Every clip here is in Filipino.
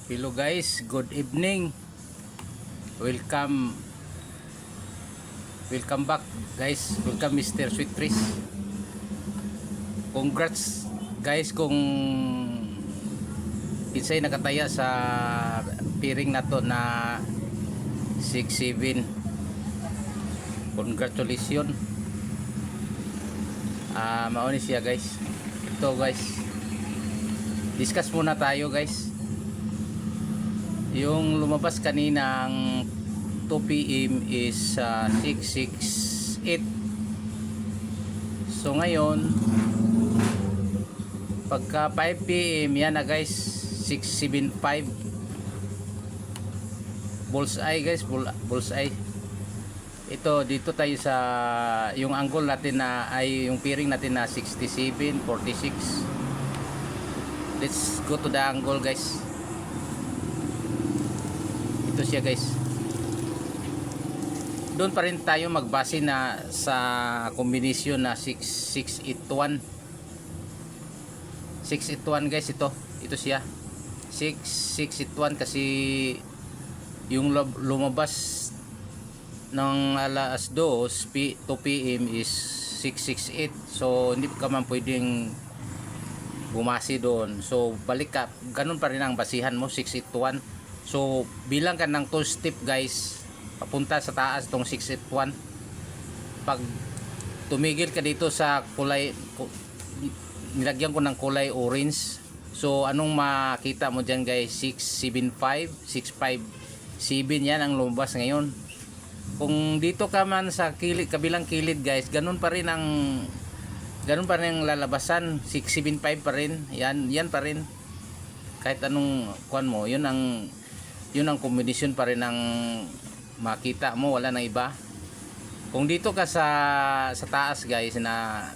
Hello guys, good evening. Welcome back guys. Welcome Mr. Sweet Trees. Congrats guys kung kinsay nakataya sa piring na to na 6-7. Congratulations. Mauni siya guys. Ito guys. Discuss muna tayo guys. Yung lumabas kaninang 2 PM is 668. So ngayon pagka 5 PM yan na guys, 675. Bullseye guys, bullseye. Ito dito tayo sa yung angle natin na ay yung piring natin na 67, 46. Let's go to the angle guys. Ito siya guys. Doon pa rin tayo magbase na sa kombinasyon na 681 guys. Ito siya 681 kasi yung lumabas ng alas 2 PM is 668. So hindi ka man pwedeng bumasi doon. So balik ka, ganun pa rin ang basihan mo, 681. So bilang ka ng 2 step guys papunta sa taas tong 681. Pag tumigil ka dito sa kulay, nilagyan ko ng kulay orange. So anong makita mo dyan guys? 675, 657 yan ang lumabas ngayon. Kung dito ka man sa kilid, kabilang kilid guys, ganun pa rin ang lalabasan, 675 pa rin. Yan pa rin. Kahit anong kuan mo, yun ang kombinasyon pa rin ang makita mo, wala nang iba. Kung dito ka sa taas guys na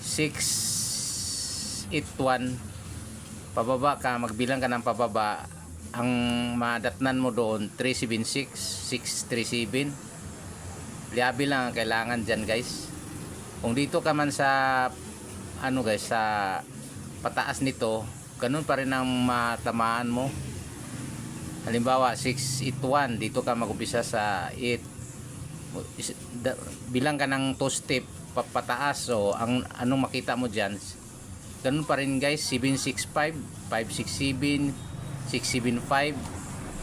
681 pababa ka, magbilang ka ng pababa, ang madatnan mo doon 376, 637. Liabi lang ang kailangan dyan guys. Kung dito ka man sa ano guys, sa pataas nito, ganun pa rin ang matamaan mo. Halimbawa 681, dito ka mag-umpisa sa 8, bilang ka ng 2 step pataas. So ang anong makita mo dyan, ganun pa rin guys, 765, 567, 675.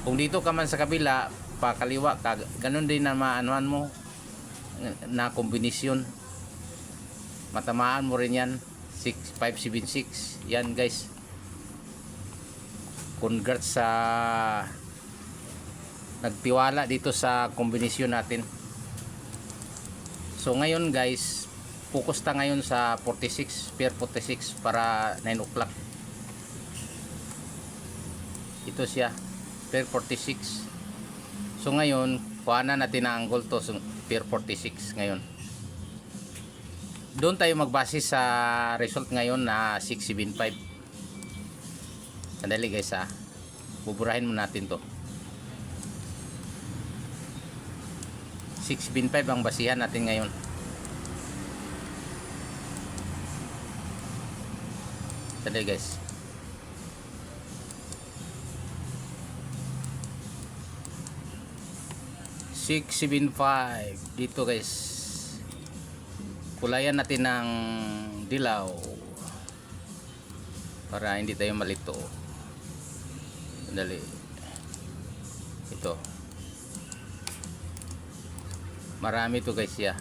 Kung dito ka man sa kabila pakaliwa ka, ganun din na maanuan mo na kombinasyon, matamaan mo rin yan, 6576. Yan guys, congrats sa nagtiwala dito sa kombinasyon natin. So ngayon guys, focus ta ngayon sa 46, pair 46 para 9 o'clock. Ito siya, pair 46. So ngayon kuhanan natin ang angle to, so pair 46 ngayon. Doon tayo magbase sa result ngayon na 675. Sandali guys ha, buburahin mo natin to. 675 ang basihan natin ngayon. Sandali guys. Dito guys, kulayan natin ng dilaw para hindi tayo malito. Sandali. Ito marami to guys ya.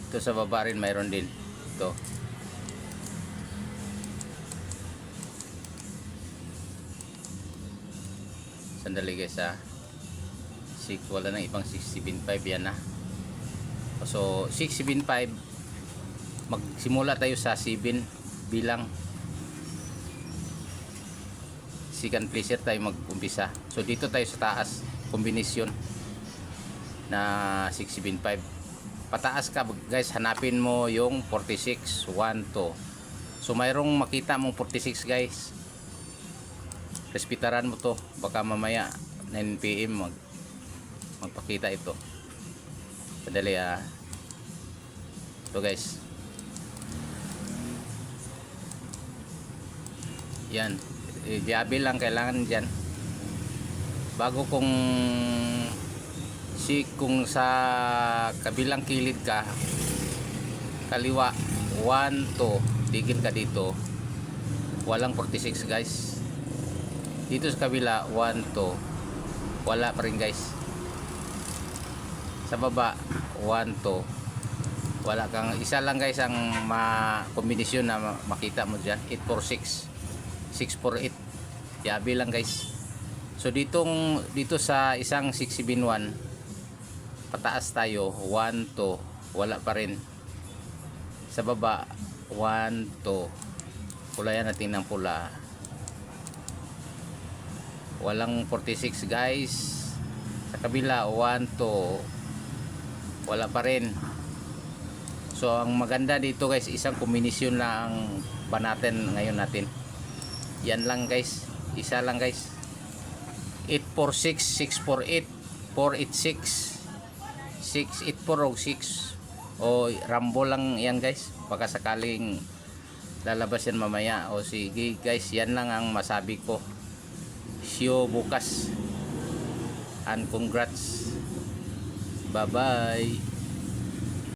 Ito sa baba rin mayroon din. Ito sandali guys ha. Wala nang ibang 675 yan na. So 675, magsimula tayo sa 7 bilang second placer tayo mag-umpisa. So dito tayo sa taas, kombinasyon na 675. Pataas ka guys, hanapin mo yung 46, 1, 2. So mayroong makita mong 46 guys, respetaran mo to, baka mamaya 9 PM magpakita ito. Padali ito guys, yan Diabi lang kailangan dyan. Bago kung kung sa kabilang kilid ka, kaliwa 1 2, digil ka dito, walang 46 guys. Dito sa kabila 1 2, wala pa rin guys. Sa baba 1 2, wala kang isa lang guys ang kombinasyon na makita mo dyan. 846 648, yabi lang guys. So dito sa isang 671 pataas tayo 1 2, wala pa rin. Sa baba 1 2, pulayan natin ng pula, walang 46 guys. Sa kabila 1 2, wala pa rin. So ang maganda dito guys, isang kombinasyon lang ba natin ngayon natin. Yan lang guys, isa lang guys. 846 648 486 684 o 6 o rambo lang yan guys, baka sakaling lalabas yan mamaya. O sige guys, yan lang ang masabi ko. See you bukas and congrats, bye bye.